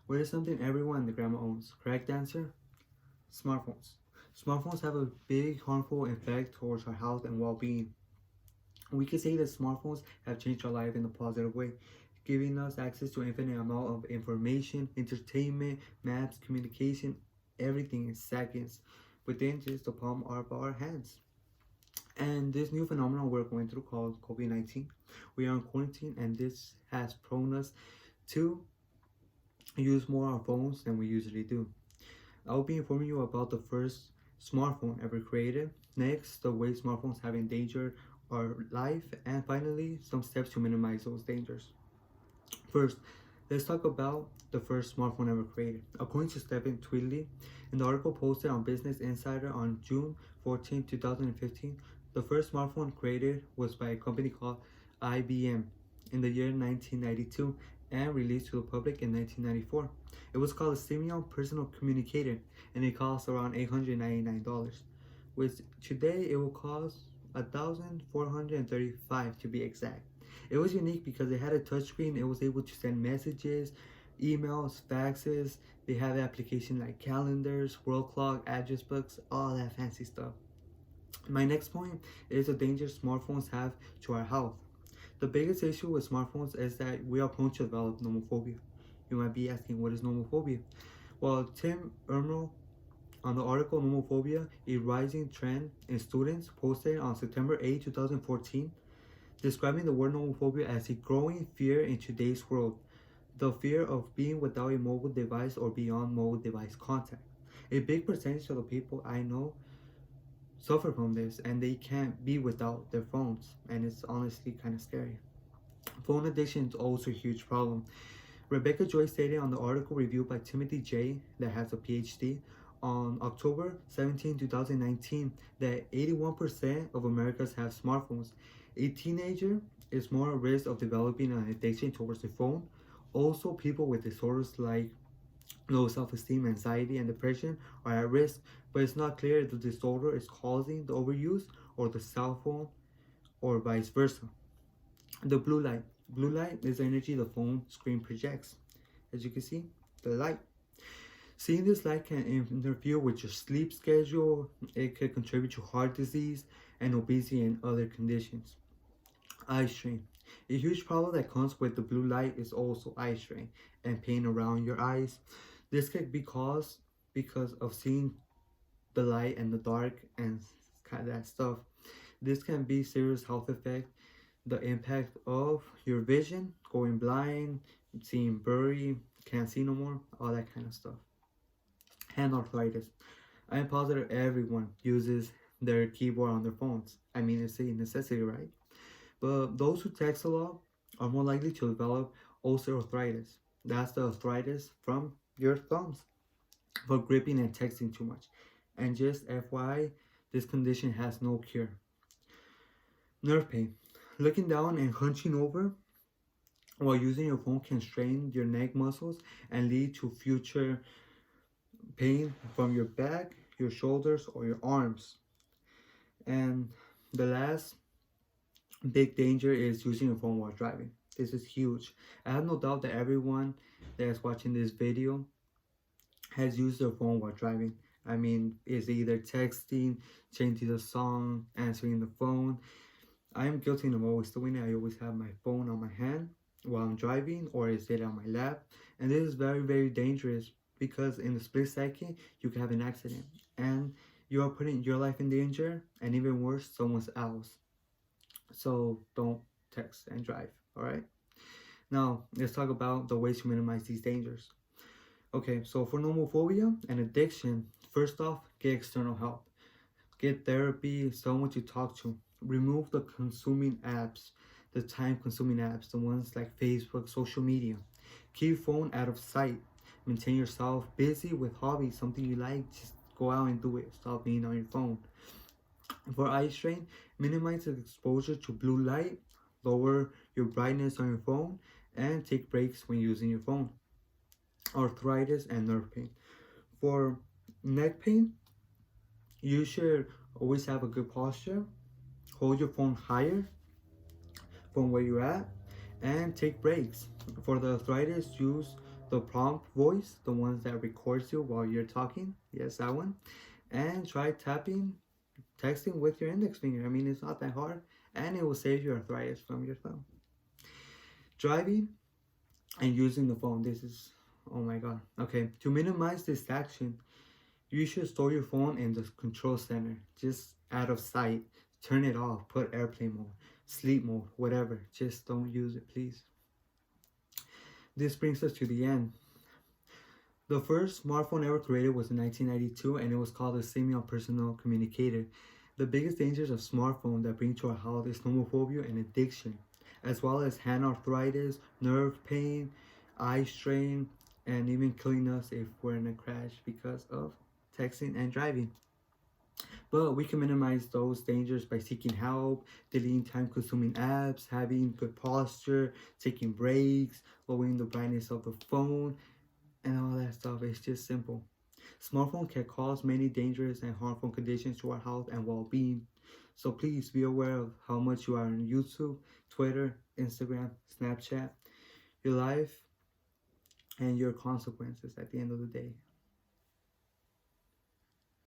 What is something everyone in the grandma owns? Correct answer? Smartphones. Smartphones have a big harmful effect towards our health and well-being. We can say that smartphones have changed our life in a positive way, giving us access to infinite amount of information, entertainment, maps, communication, everything in seconds, within just the palm of our hands. And this new phenomenon we're going through called COVID-19, we are in quarantine, and this has prone us to use more our phones than we usually do. I'll be informing you about the first smartphone ever created, next, the way smartphones have endangered our life, and finally, some steps to minimize those dangers. First, let's talk about the first smartphone ever created. According to Stephen Twilly, in the article posted on Business Insider on June 14, 2015, the first smartphone created was by a company called IBM in the year 1992 and released to the public in 1994. It was called a Simeon Personal Communicator, and it cost around $899, which today it will cost $1,435 to be exact. It was unique because it had a touchscreen. It was able to send messages, emails, faxes. They have applications like calendars, world clock, address books, all that fancy stuff. My next point is the danger smartphones have to our health. The biggest issue with smartphones is that we are prone to develop nomophobia. You might be asking, what is nomophobia? Well, Tim Ermel on the article Nomophobia, a rising trend in students, posted on September 8, 2014, describing the word nomophobia as a growing fear in today's world. The fear of being without a mobile device or beyond mobile device contact. A big percentage of the people I know suffer from this, and they can't be without their phones, and it's honestly kind of scary. Phone addiction is also a huge problem. Rebecca Joy stated on the article reviewed by Timothy J, that has a PhD, on October 17, 2019, that 81% of Americans have smartphones. A teenager is more at risk of developing an addiction towards the phone. Also, people with disorders like low self-esteem, anxiety, and depression are at risk, but it's not clear if the disorder is causing the overuse or the cell phone or vice versa. The blue light. Blue light is the energy the phone screen projects. As you can see, the light. Seeing this light can interfere with your sleep schedule. It could contribute to heart disease and obesity and other conditions. Eye strain. A huge problem that comes with the blue light is also eye strain and pain around your eyes. This could be caused because of seeing the light in the dark and kind of that stuff. This can be serious health effect. The impact of your vision, going blind, seeing blurry, can't see no more, all that kind of stuff. Hand arthritis. I am positive everyone uses their keyboard on their phones. I mean, it's a necessity, right? But those who text a lot are more likely to develop osteoarthritis. That's the arthritis from your thumbs for gripping and texting too much. And just FYI, this condition has no cure. Nerve pain. Looking down and hunching over while using your phone can strain your neck muscles and lead to future pain from your back, your shoulders, or your arms. And the last big danger is using your phone while driving. This is huge. I have no doubt that everyone that is watching this video has used their phone while driving. I mean, is either texting, changing the song, answering the phone. I am guilty of always doing it. I always have my phone on my hand while I'm driving, or is it on my lap? And this is very, very dangerous because in a split second, you can have an accident. And you are putting your life in danger, and even worse, someone else. So don't text and drive, alright? Now, let's talk about the ways to minimize these dangers. Okay, so for nomophobia and addiction, first off, get external help. Get therapy, someone to talk to. Remove the consuming apps, the time-consuming apps, the ones like Facebook, social media. Keep phone out of sight. Maintain yourself busy with hobbies, something you like, just go out and do it. Stop being on your phone. For eye strain, minimize the exposure to blue light, lower your brightness on your phone, and take breaks when using your phone. Arthritis and nerve pain. For neck pain, you should always have a good posture. Hold your phone higher from where you're at and take breaks. For the arthritis, use The prompt voice, the ones that records you while you're talking, yes, that one. And try texting with your index finger. I mean, it's not that hard, and it will save your arthritis from your thumb. Driving and using the phone. This is, oh my god. Okay, to minimize distraction, you should store your phone in the control center, just out of sight. Turn it off, put airplane mode, sleep mode, whatever. Just don't use it, please. This brings us to the end. The first smartphone ever created was in 1992, and it was called the semi-personal communicator. The biggest dangers of smartphone that bring to our health is nomophobia and addiction, as well as hand arthritis, nerve pain, eye strain, and even killing us if we're in a crash because of texting and driving. But we can minimize those dangers by seeking help, deleting time consuming apps, having good posture, taking breaks, lowering the brightness of the phone, and all that stuff. It's just simple. Smartphone can cause many dangerous and harmful conditions to our health and well-being. So please be aware of how much you are on YouTube, Twitter, Instagram, Snapchat, your life, and your consequences at the end of the day.